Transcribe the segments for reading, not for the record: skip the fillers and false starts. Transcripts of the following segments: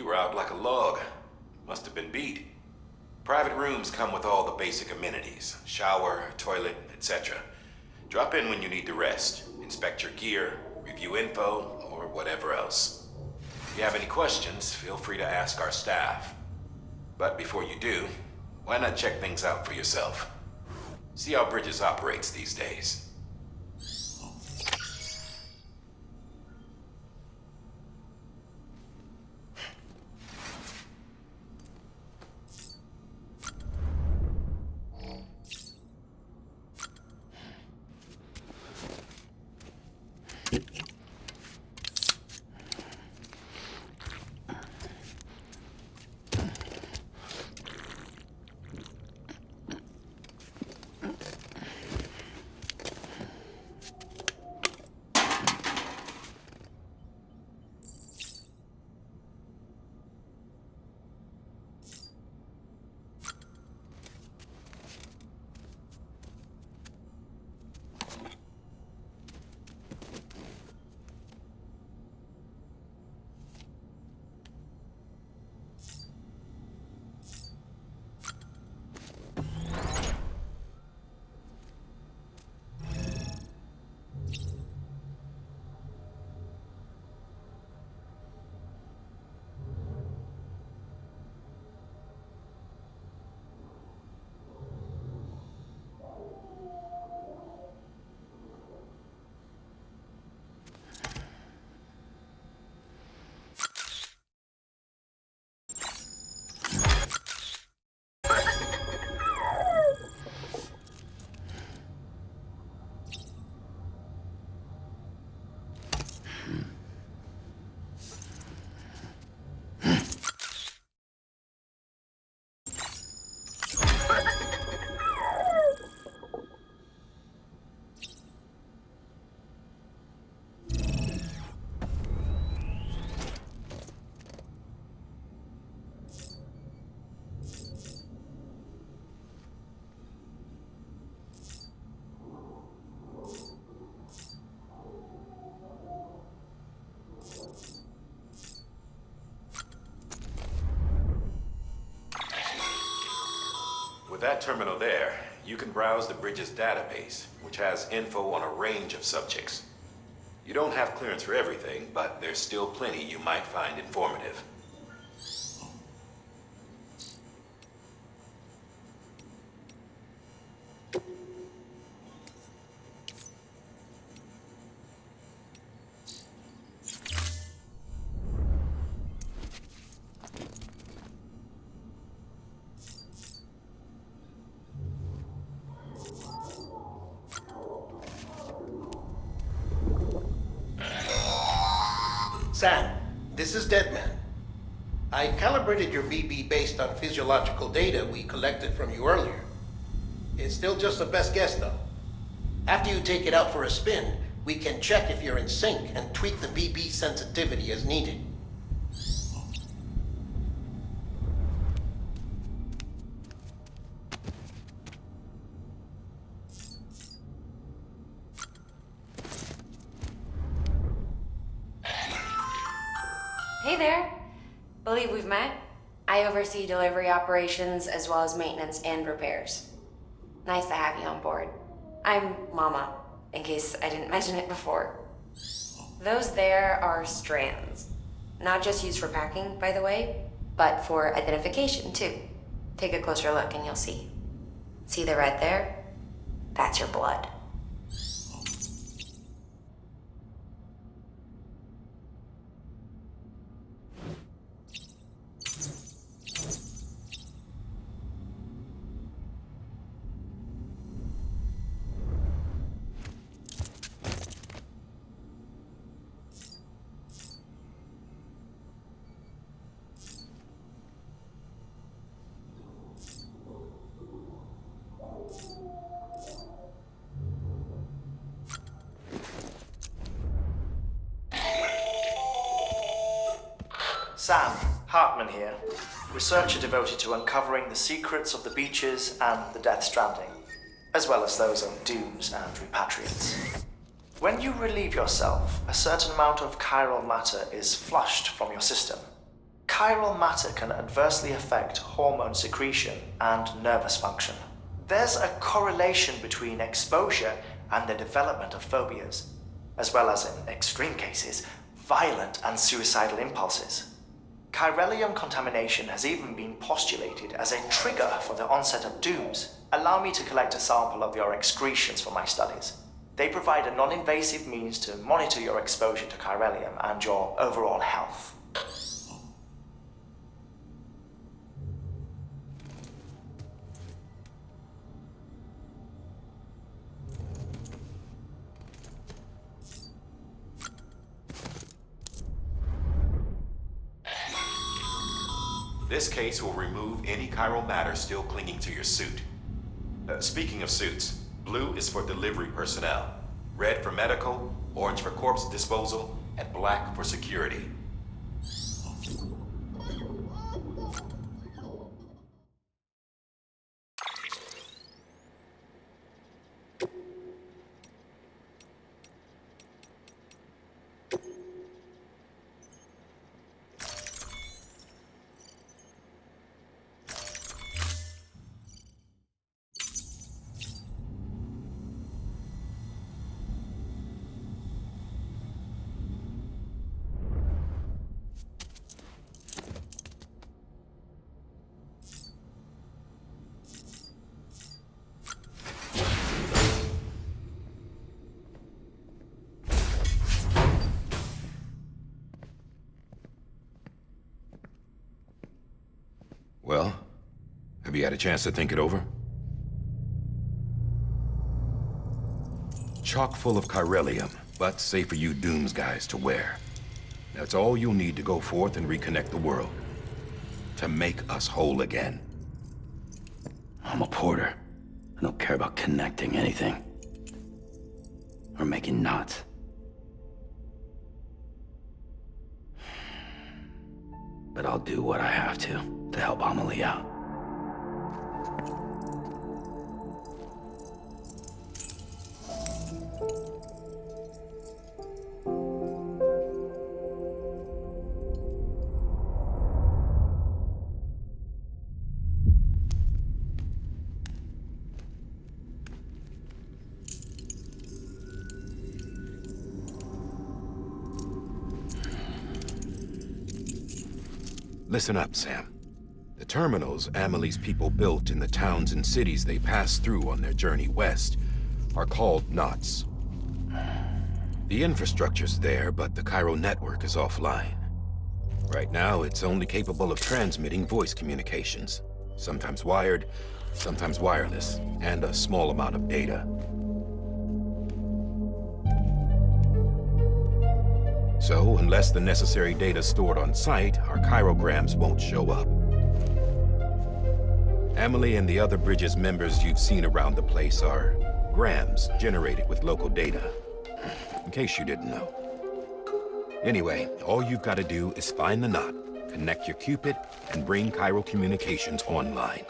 You were out like a log. Must have been beat. Private rooms come with all the basic amenities. Shower, toilet, etc. Drop in when you need to rest. Inspect your gear, review info, or whatever else. If you have any questions, feel free to ask our staff. But before you do, why not check things out for yourself? See how Bridges operates these days. With that terminal there, you can browse the Bridges database, which has info on a range of subjects. You don't have clearance for everything, but there's still plenty you might find informative. Sam, this is Deadman. I calibrated your BB based on physiological data we collected from you earlier. It's still just a best guess, though. After you take it out for a spin, we can check if you're in sync and tweak the BB sensitivity as needed. Hey there. Believe we've met? I oversee delivery operations as well as maintenance and repairs. Nice to have you on board. I'm Mama, in case I didn't mention it before. Those there are strands. Not just used for packing, by the way, but for identification too. Take a closer look and you'll see. See the red there? That's your blood. Sam, Hartman here, researcher devoted to uncovering the secrets of the beaches and the Death Stranding, as well as those of dooms and repatriates. When you relieve yourself, a certain amount of chiral matter is flushed from your system. chiral matter can adversely affect hormone secretion and nervous function. There's a correlation between exposure and the development of phobias, as well as, in extreme cases, violent and suicidal impulses. Chiralium contamination has even been postulated as a trigger for the onset of dooms. Allow me to collect a sample of your excretions for my studies. They provide a non-invasive means to monitor your exposure to chiralium and your overall health. This case will remove any chiral matter still clinging to your suit. Speaking of suits, blue is for delivery personnel, red for medical, orange for corpse disposal, and black for security. Well, have you had a chance to think it over? Chock full of chiralium, but safe for you Dooms guys to wear. That's all you'll need to go forth and reconnect the world. To make us whole again. I'm a porter. I don't care about connecting anything. Or making knots. But I'll do what I have to help Amelie out. Listen up, Sam. The terminals Amelie's people built in the towns and cities they passed through on their journey west are called knots. The infrastructure's there, but the Cairo network is offline. Right now, it's only capable of transmitting voice communications, sometimes wired, sometimes wireless, and a small amount of data. So, unless the necessary data's stored on site, our chirograms won't show up. Amelie and the other Bridges members you've seen around the place are grams generated with local data. In case you didn't know. Anyway, all you've got to do is find the knot, connect your Cupid, and bring Cairo communications online.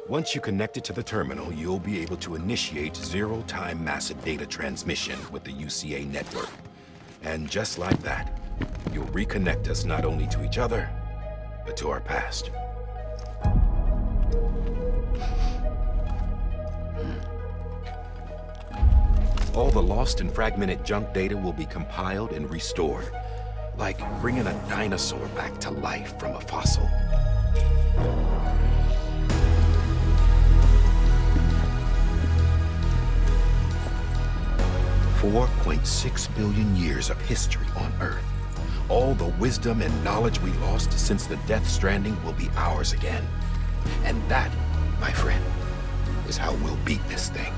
Once you connect it to the terminal, you'll be able to initiate zero-time massive data transmission with the UCA network. And just like that, you'll reconnect us not only to each other, but to our past. All the lost and fragmented junk data will be compiled and restored, like bringing a dinosaur back to life from a fossil. $4.6 billion years of history on Earth. All the wisdom and knowledge we lost since the Death Stranding will be ours again. And that, my friend, is how we'll beat this thing.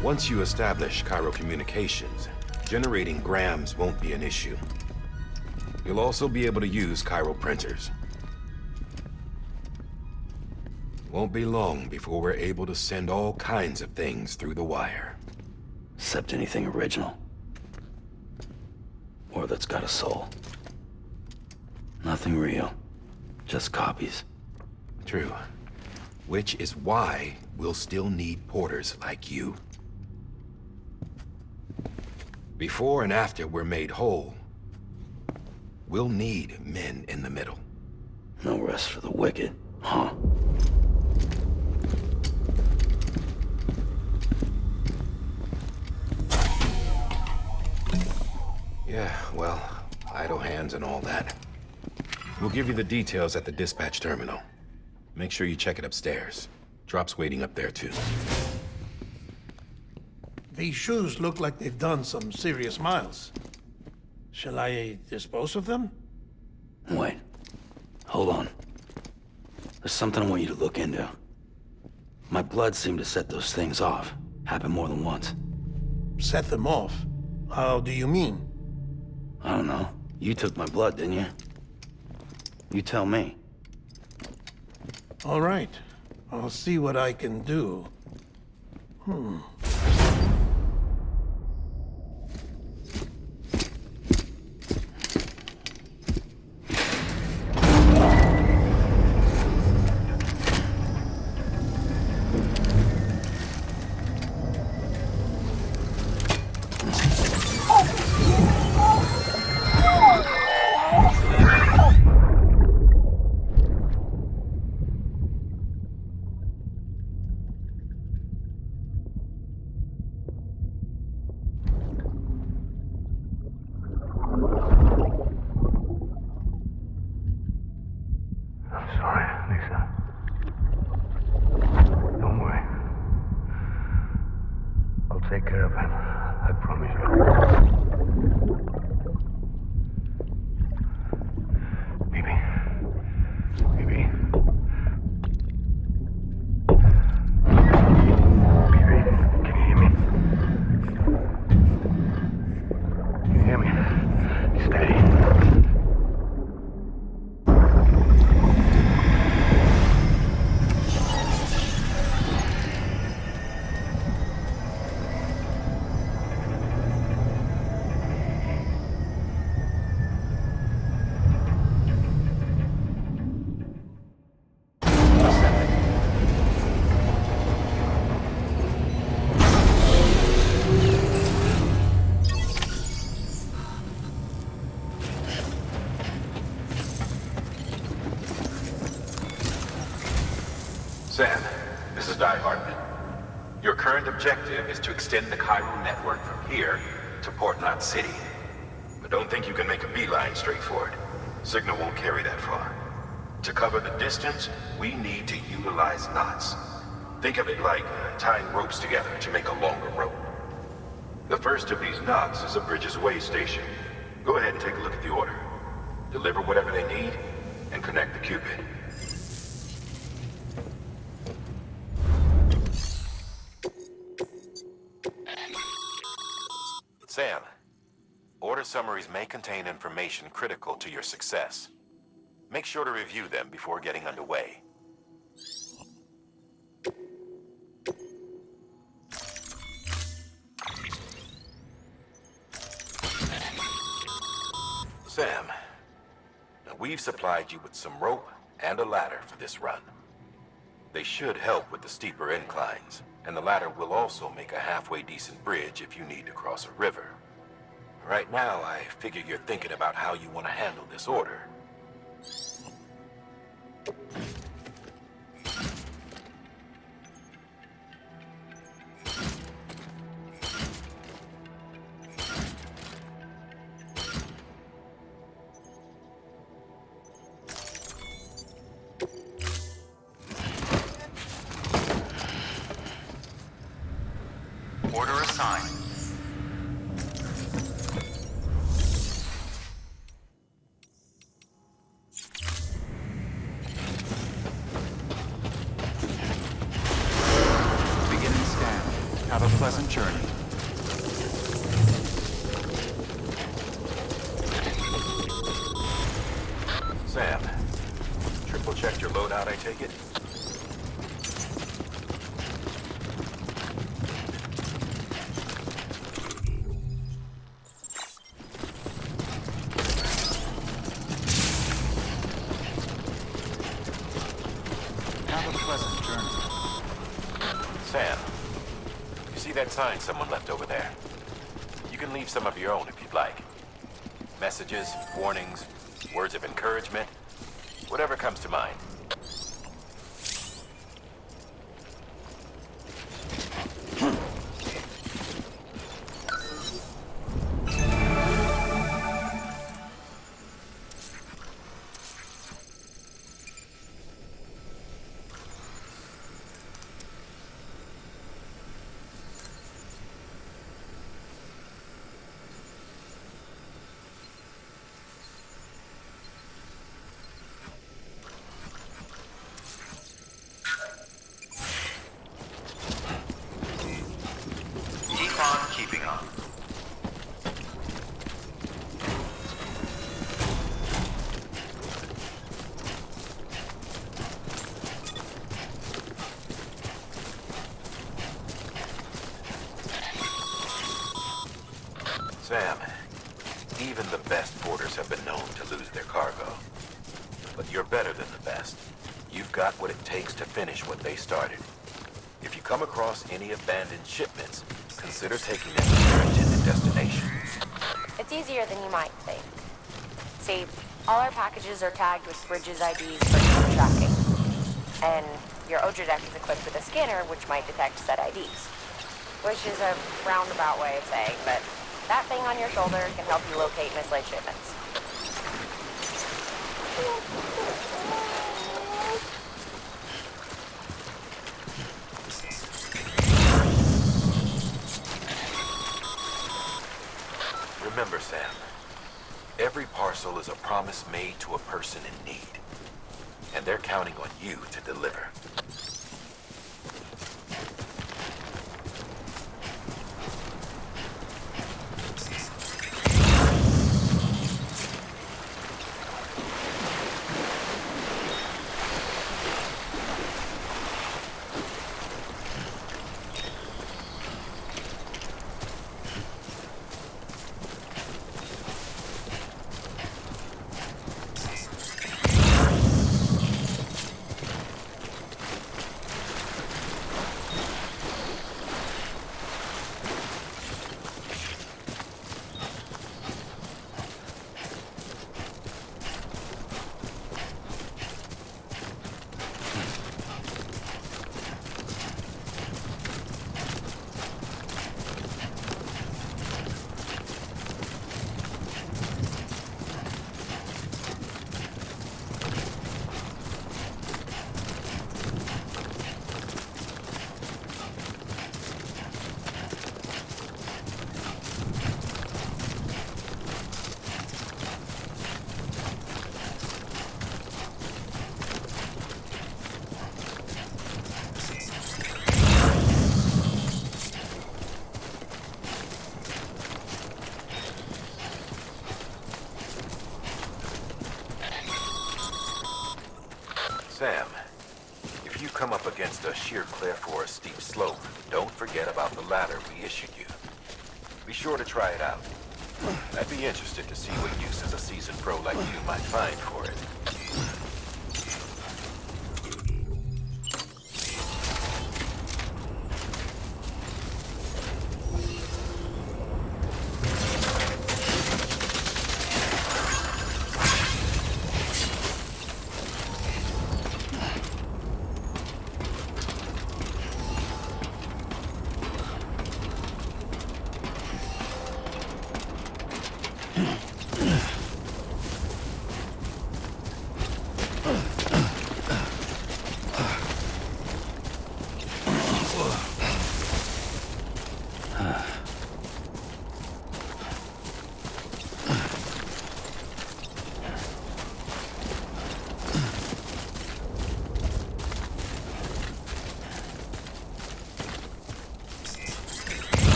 Once you establish Cairo communications, generating grams won't be an issue. You'll also be able to use Cairo printers. Won't be long before we're able to send all kinds of things through the wire. Except anything original. Or that's got a soul. Nothing real. Just copies. True. Which is why we'll still need porters like you. Before and after we're made whole, we'll need men in the middle. No rest for the wicked, huh? Yeah, well, idle hands and all that. We'll give you the details at the dispatch terminal. Make sure you check it upstairs. Drop's waiting up there, too. These shoes look like they've done some serious miles. Shall I dispose of them? Wait. Hold on. There's something I want you to look into. My blood seemed to set those things off. Happened more than once. Set them off? How do you mean? I don't know. You took my blood, didn't you? You tell me. All right. I'll see what I can do. I'm sorry, Lisa. Don't worry. I'll take care of him. I promise you. Baby. Baby. Baby, can you hear me? Can you hear me? Steady. Sam, this is Di Hartman. Your current objective is to extend the Chiral network from here to Port Knot City. But don't think you can make a beeline straight for it. Signal won't carry that far. To cover the distance, we need to utilize knots. Think of it like tying ropes together to make a longer rope. The first of these knots is a Bridges Way station. Go ahead and take a look at the order. Deliver whatever they need, and connect the Cupid. Sam, order summaries may contain information critical to your success. Make sure to review them before getting underway. Sam, we've supplied you with some rope and a ladder for this run. They should help with the steeper inclines, and the ladder will also make a halfway decent bridge if you need to cross a river. Right now, I figure you're thinking about how you want to handle this order. Order assigned. Beginning scan. Have a pleasant journey. Sam, triple checked your loadout, I take it? Have a pleasant journey. Sam, you see that sign someone left over there? You can can leave some of your own if you'd like. Messages, warnings, words of encouragement, whatever comes to mind. Keep on keeping on. Sam, even the best porters have been known to lose their cargo. But you're better than the best. You've got what it takes to finish what they started. If you come across any abandoned shipments, consider taking them to their intended destination. It's easier than you might think. See, all our packages are tagged with Bridges IDs for easy tracking. And your Odra deck is equipped with a scanner which might detect said IDs. Which is a roundabout way of saying, but that thing on your shoulder can help you locate mislaid shipments. Remember, Sam, every parcel is a promise made to a person in need. And they're counting on you to deliver. Sam, if you come up against a sheer cliff or a steep slope, don't forget about the ladder we issued you. Be sure to try it out. I'd be interested to see what uses a seasoned pro like you might find for it.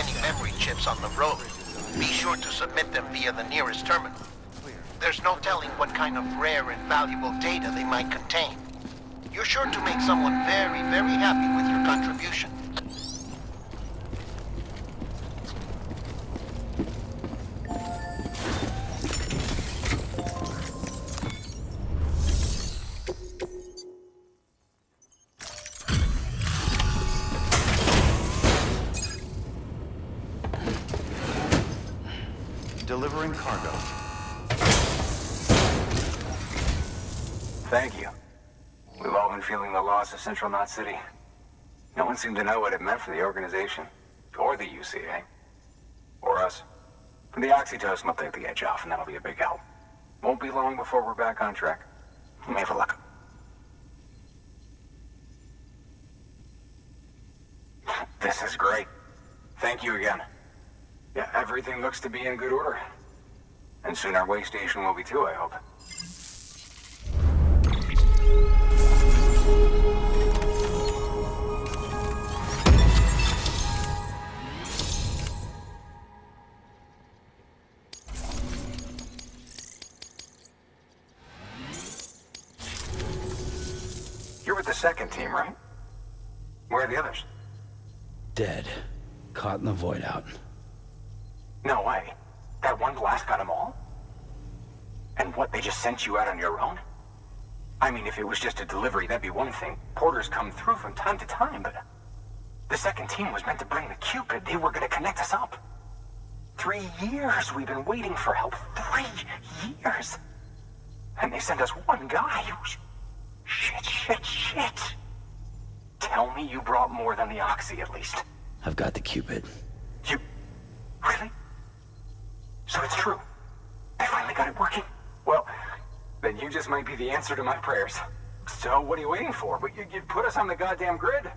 any memory chips on the road. Be sure to submit them via the nearest terminal. There's no telling what kind of rare and valuable data they might contain. You're sure to make someone very, very happy with your contribution. Delivering cargo. Thank you. We've all been feeling the loss of Central Knot City. No one seemed to know what it meant for the organization, or the UCA, or us. The oxytocin will take the edge off, and that'll be a big help. Won't be long before we're back on track. May have a luck. This is great. Thank you again. Yeah, everything looks to be in good order. And soon our way station will be too, I hope. You're with the second team, right? Where are the others? Dead. Caught in the void out. No way. That one blast got them all? And what, they just sent you out on your own? I mean, if it was just a delivery, that'd be one thing. Porters come through from time to time, but... The second team was meant to bring the Cupid. They were gonna connect us up. 3 years we've been waiting for help. 3 years! And they sent us one guy. Shit. Tell me you brought more than the Oxy, at least. I've got the Cupid. You... Really? So it's true. They finally got it working. Well, then you just might be the answer to my prayers. So what are you waiting for? You put us on the goddamn grid.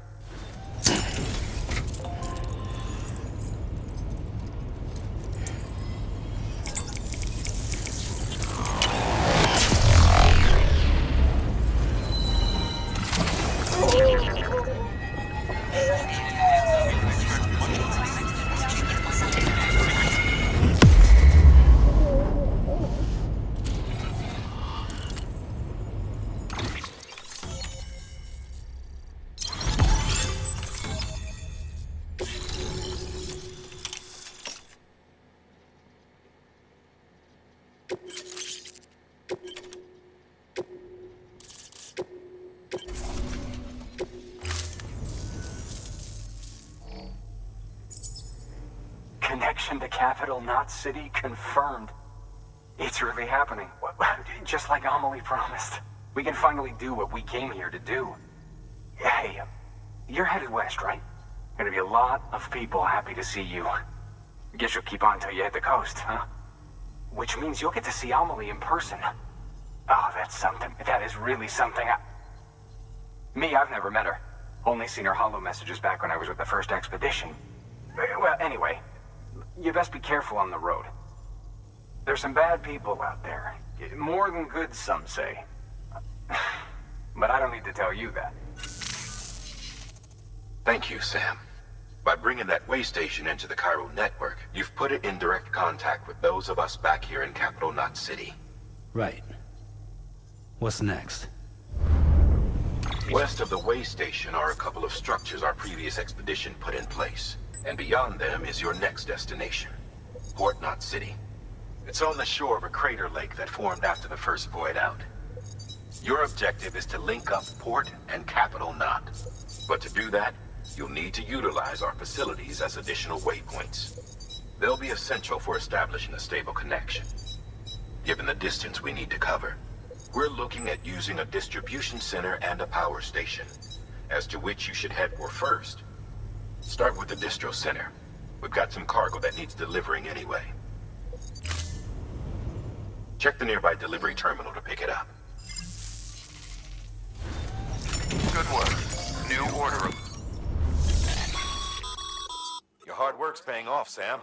Connection to Capital Knot City confirmed. It's really happening. Just like Amelie promised. We can finally do what we came here to do. Hey, you're headed west, right? Gonna be a lot of people happy to see you. Guess you'll keep on till you hit the coast, huh? Which means you'll get to see Amelie in person. Oh, that's something. That is really something. I've never met her. Only seen her holo messages back when I was with the first expedition. Well, anyway, you best be careful on the road. There's some bad people out there. More than good, some say. But I don't need to tell you that. Thank you, Sam. By bringing that way station into the Cairo network, you've put it in direct contact with those of us back here in Capital Knot City. Right. What's next? West of the way station are a couple of structures our previous expedition put in place. And beyond them is your next destination, Port Knot City. It's on the shore of a crater lake that formed after the first void out. Your objective is to link up Port and Capital Knot. But to do that, you'll need to utilize our facilities as additional waypoints. They'll be essential for establishing a stable connection. Given the distance we need to cover, we're looking at using a distribution center and a power station, as to which you should head for first. Start with the distro center. We've got some cargo that needs delivering anyway. Check the nearby delivery terminal to pick it up. Good work. New order. Your hard work's paying off, Sam.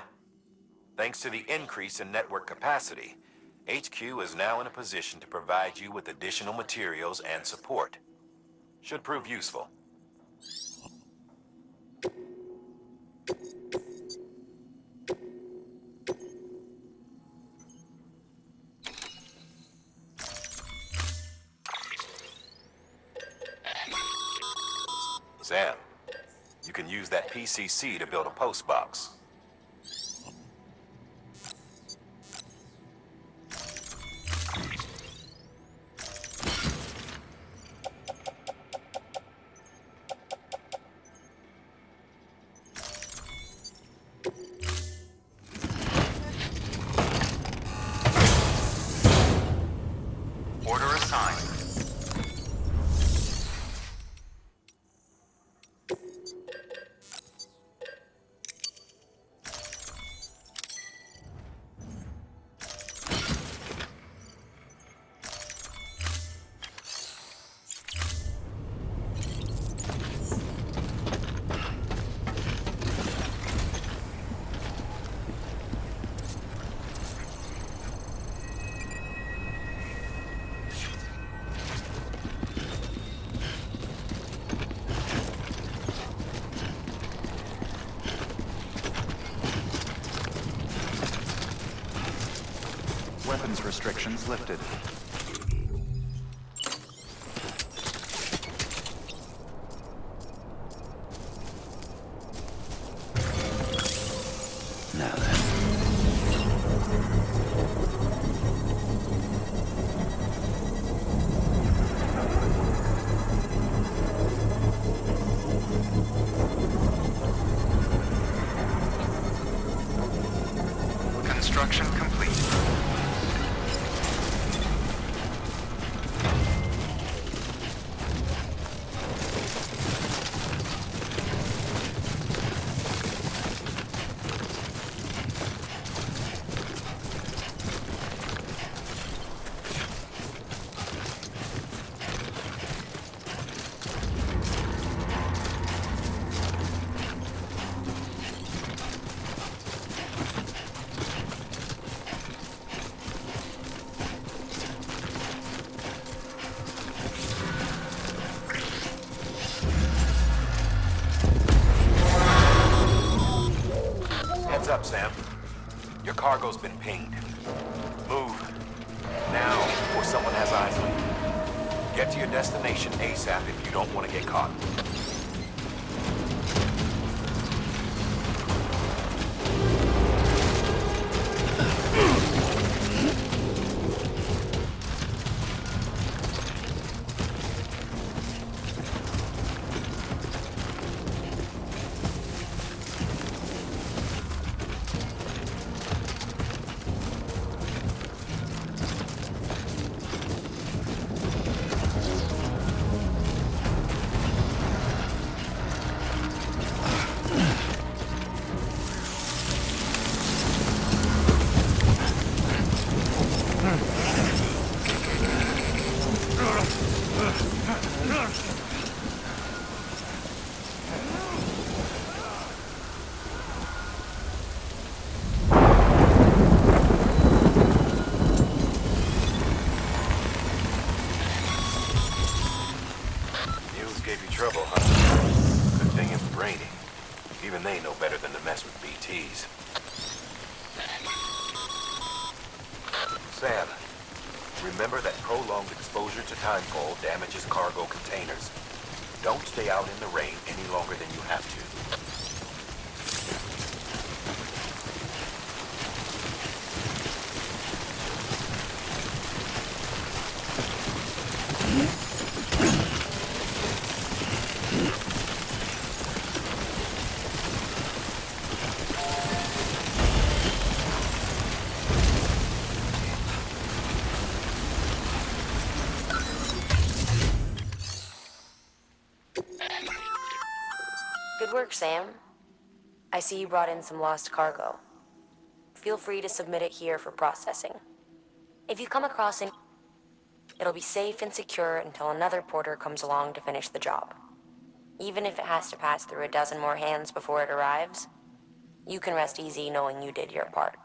Thanks to the increase in network capacity, HQ is now in a position to provide you with additional materials and support. Should prove useful. Sam, you can use that PCC to build a post box. Order assigned. Weapons restrictions lifted. Now then. Construction complete. Heads up, Sam. Your cargo's been pinged. Move. Now, before someone has eyes on you. Get to your destination ASAP if you don't want to get caught. Gave you trouble, huh? Good thing it's brainy. Even they know better than to mess with BTs. Sam, remember that prolonged exposure to timefall damages cargo containers. Don't stay out in the rain any longer than you have to. Good work, Sam. I see you brought in some lost cargo. Feel free to submit it here for processing. If you come across any, it'll be safe and secure until another porter comes along to finish the job. Even if it has to pass through a dozen more hands before it arrives, you can rest easy knowing you did your part.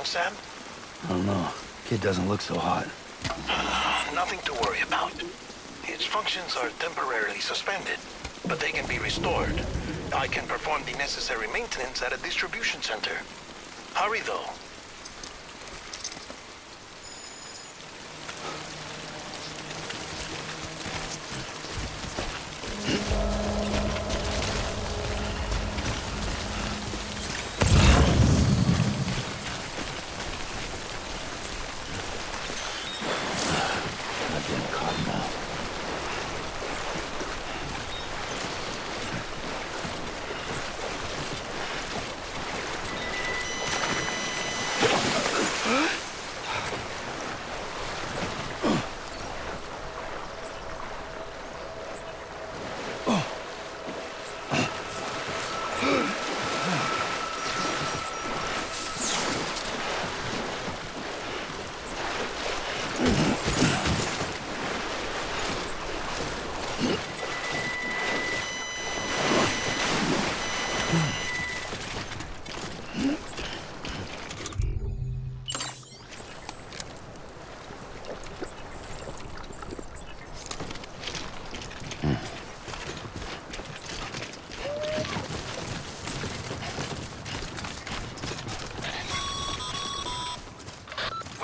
Sam? I don't know. Kid doesn't look so hot. Nothing to worry about. His functions are temporarily suspended, but they can be restored. I can perform the necessary maintenance at a distribution center. Hurry, though.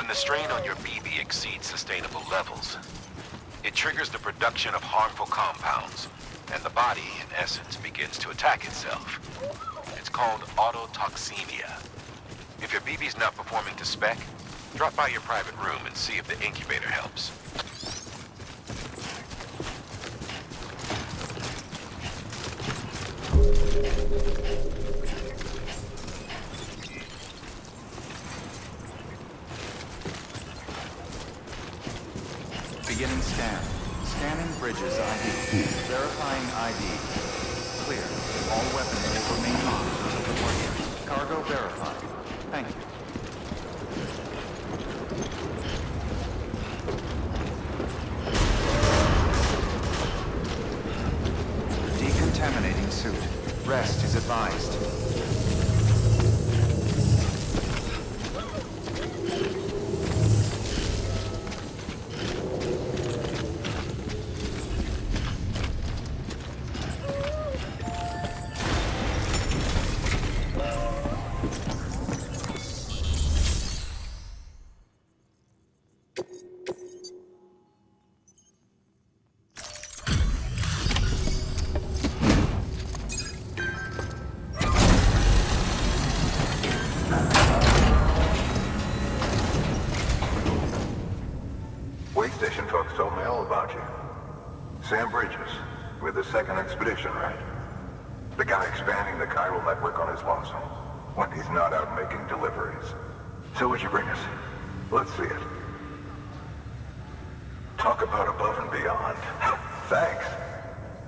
The strain on your BB exceeds sustainable levels. It triggers the production of harmful compounds, and the body, in essence, begins to attack itself. It's called autotoxemia. If your BB's not performing to spec, drop by your private room and see if the incubator helps. Beginning scan. Scanning bridges ID. Verifying ID. Clear. All weapons will remain officers of the warriors. Cargo verified. Thank you. Decontaminating suit. Rest is advised. Station folks told me all about you. Sam Bridges, with the second expedition, right? The guy expanding the chiral network on his lonesome, when he's not out making deliveries. So what'd you bring us? Let's see it. Talk about above and beyond. Thanks.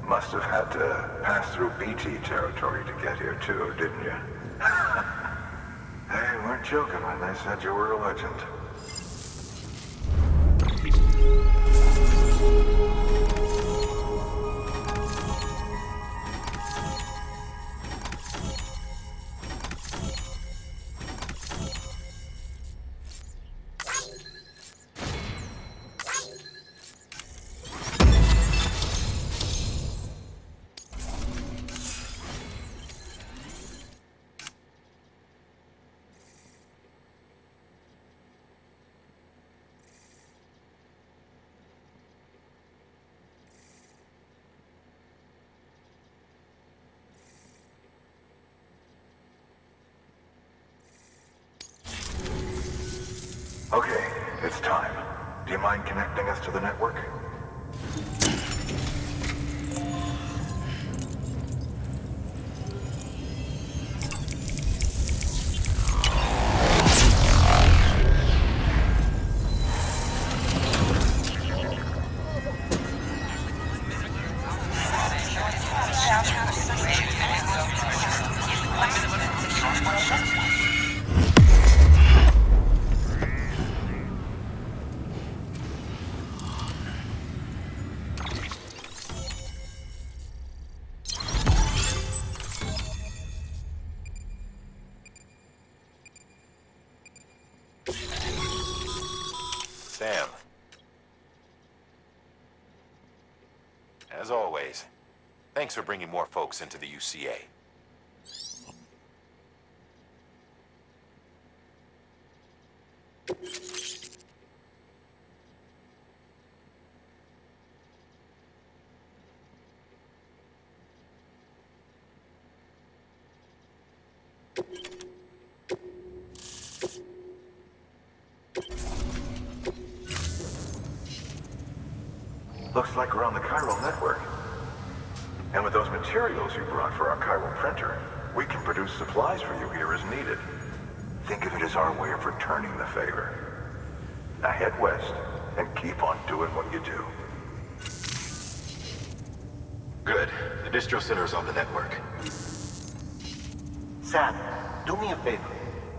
Must have had to pass through BT territory to get here too, didn't you? They weren't joking when they said you were a legend. Okay, it's time. Do you mind connecting us to the network? Sam. As always, thanks for bringing more folks into the UCA. Looks like we're on the chiral network. And with those materials you brought for our chiral printer, we can produce supplies for you here as needed. Think of it as our way of returning the favor. Now head west and keep on doing what you do. Good. The distro center is on the network. Sam, do me a favor.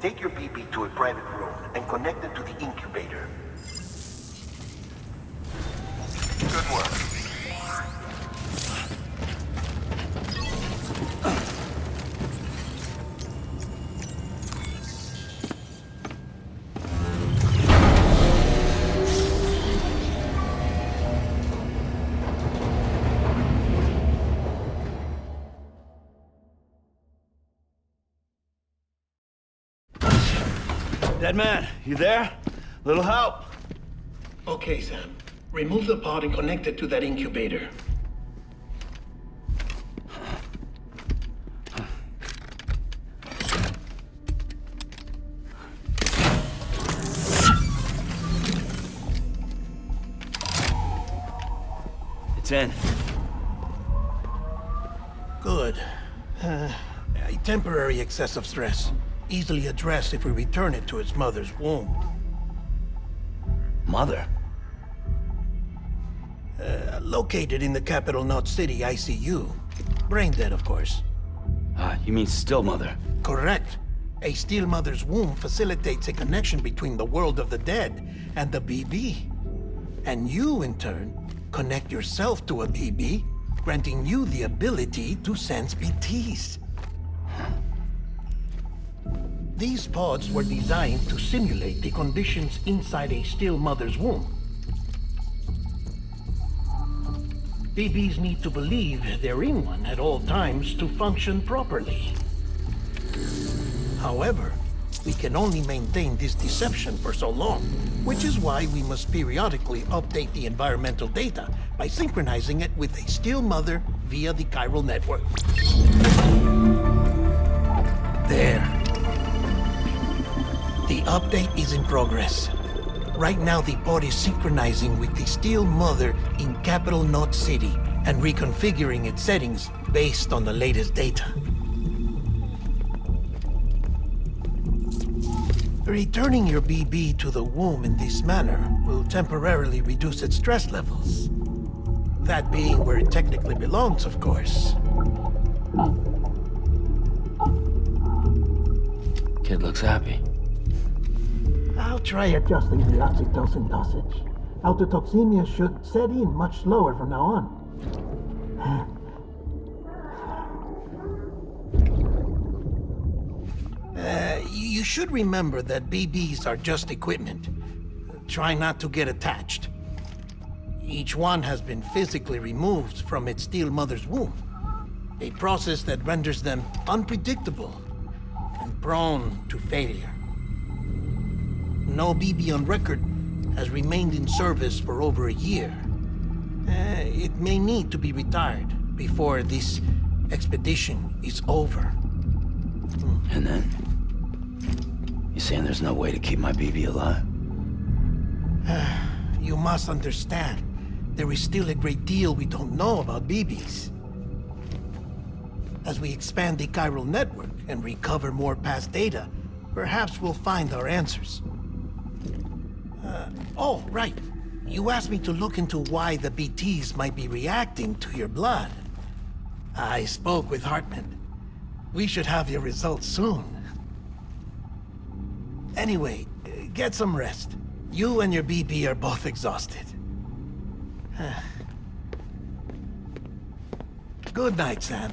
Take your BB to a private room and connect it to the incubator. Good work. Dead man, you there? Little help? Okay, Sam. Remove the pod and connect it to that incubator. It's in. Good. A temporary excessive stress. Easily addressed if we return it to its mother's womb. Mother? Located in the capital Knot City ICU. Brain dead, of course. You mean still mother? Correct. A still mother's womb facilitates a connection between the world of the dead and the BB. And you, in turn, connect yourself to a BB, granting you the ability to sense BTs. These pods were designed to simulate the conditions inside a still mother's womb. BBs need to believe they're in one at all times to function properly. However, we can only maintain this deception for so long, which is why we must periodically update the environmental data by synchronizing it with a still mother via the chiral network. There. The update is in progress. Right now, the pod is synchronizing with the still mother in capital Knot City and reconfiguring its settings based on the latest data. Returning your BB to the womb in this manner will temporarily reduce its stress levels. That being where it technically belongs, of course. Kid looks happy. I'll try adjusting the oxytocin dosage. Autotoxemia should set in much slower from now on. You should remember that BBs are just equipment. Try not to get attached. Each one has been physically removed from its steel mother's womb. A process that renders them unpredictable and prone to failure. No BB on record has remained in service for over a year. It may need to be retired before this expedition is over. And then? You saying there's no way to keep my BB alive? You must understand, there is still a great deal we don't know about BBs. As we expand the chiral network and recover more past data, perhaps we'll find our answers. Oh, right. You asked me to look into why the BTs might be reacting to your blood. I spoke with Hartman. We should have your results soon. Anyway, get some rest. You and your BB are both exhausted. Good night, Sam.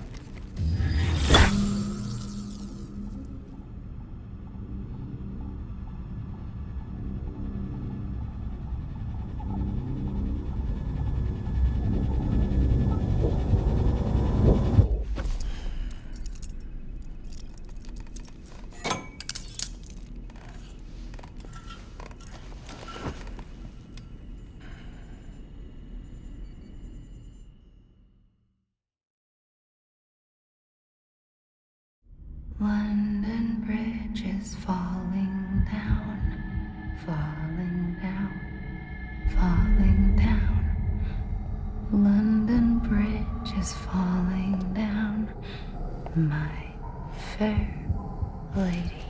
London Bridge is falling down, falling down, falling down. London Bridge is falling down, my fair lady.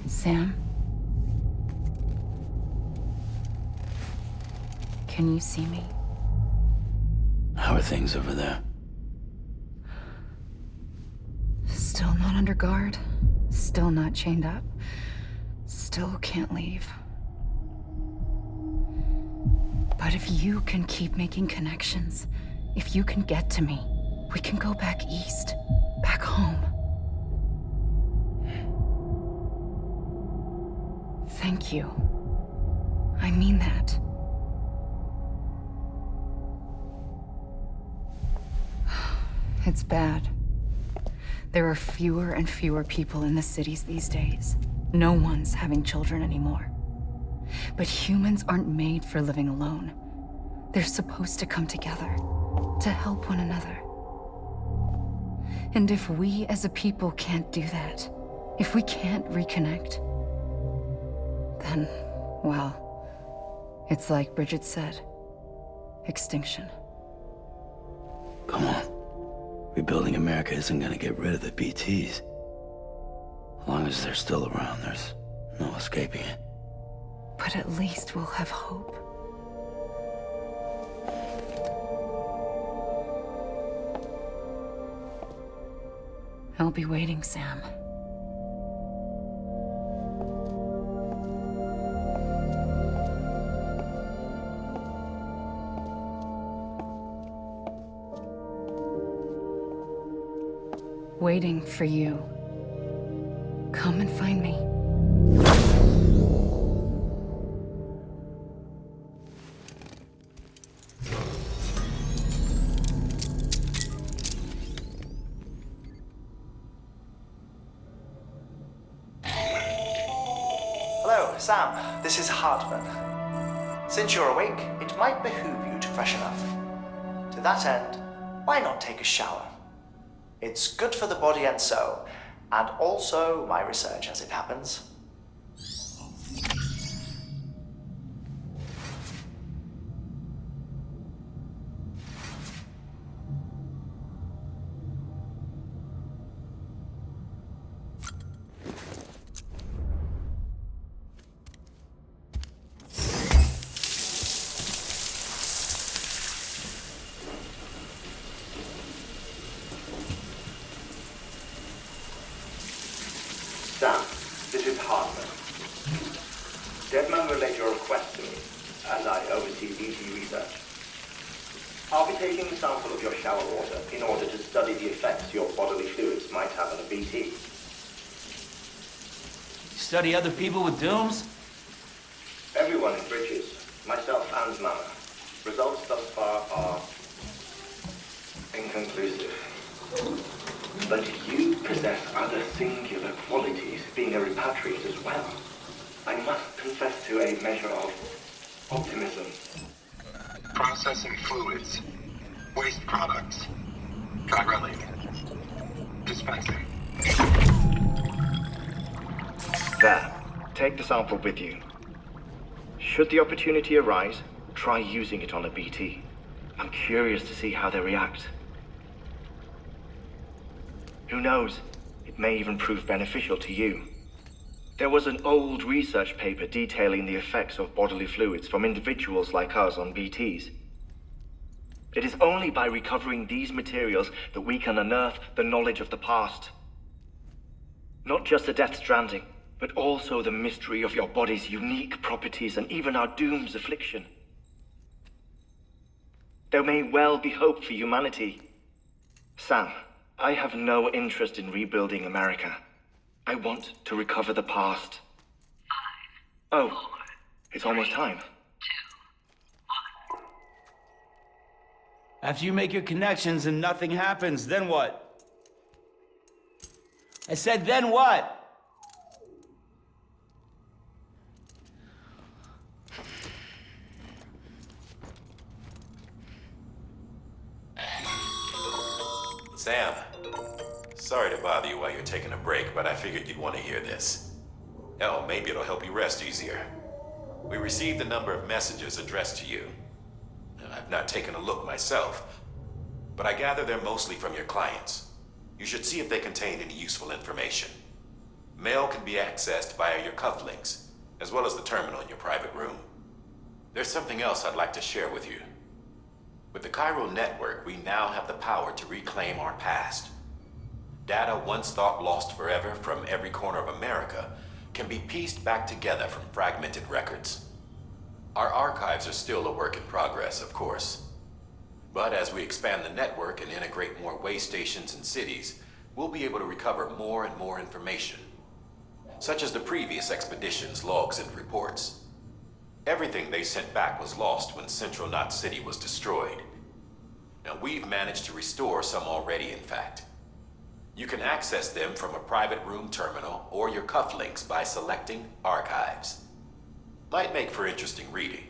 Sam? Can you see me? How are things over there? Still not under guard, still not chained up, still can't leave. But if you can keep making connections, if you can get to me, we can go back east, back home. Thank you. I mean that. It's bad. There are fewer and fewer people in the cities these days. No one's having children anymore. But humans aren't made for living alone. They're supposed to come together, to help one another. And if we as a people can't do that, if we can't reconnect, then, well, it's like Bridget said, extinction. Come on. Rebuilding America isn't gonna get rid of the BTs. As long as they're still around, there's no escaping it. But at least we'll have hope. I'll be waiting, Sam. Waiting for you. Come and find me. Hello, Sam. This is Hartman. Since you're awake, it might behoove you to freshen up. To that end, why not take a shower? It's good for the body and soul, and also my research as it happens. Sam, this is Hartman. Deadman relayed your request to me, as I oversee BT research. I'll be taking a sample of your shower water in order to study the effects your bodily fluids might have on a BT. Study other people with dooms? Everyone in Bridges, myself and Mama. Results thus far are inconclusive. But you possess other singular qualities, being a repatriate as well. I must confess to a measure of optimism. Processing fluids. Waste products. Chiralic. Dispensing. There. Take the sample with you. Should the opportunity arise, try using it on a BT. I'm curious to see how they react. Who knows? It may even prove beneficial to you. There was an old research paper detailing the effects of bodily fluids from individuals like us on BTs. It is only by recovering these materials that we can unearth the knowledge of the past. Not just the Death Stranding, but also the mystery of your body's unique properties and even our doom's affliction. There may well be hope for humanity. Sam, I have no interest in rebuilding America. I want to recover the past. 5, oh, 4, it's almost time. 2, 1. After you make your connections and nothing happens, then what? I said, then what? Sam, sorry to bother you while you're taking a break, but I figured you'd want to hear this. Hell, maybe it'll help you rest easier. We received a number of messages addressed to you. I've not taken a look myself, but I gather they're mostly from your clients. You should see if they contain any useful information. Mail can be accessed via your cufflinks, as well as the terminal in your private room. There's something else I'd like to share with you. With the Chiral network, we now have the power to reclaim our past. Data once thought lost forever from every corner of America can be pieced back together from fragmented records. Our archives are still a work in progress, of course. But as we expand the network and integrate more way stations and cities, we'll be able to recover more and more information, such as the previous expedition's logs and reports. Everything they sent back was lost when Central Knot City was destroyed. Now, we've managed to restore some already, in fact. You can access them from a private room terminal or your cufflinks by selecting Archives. Might make for interesting reading.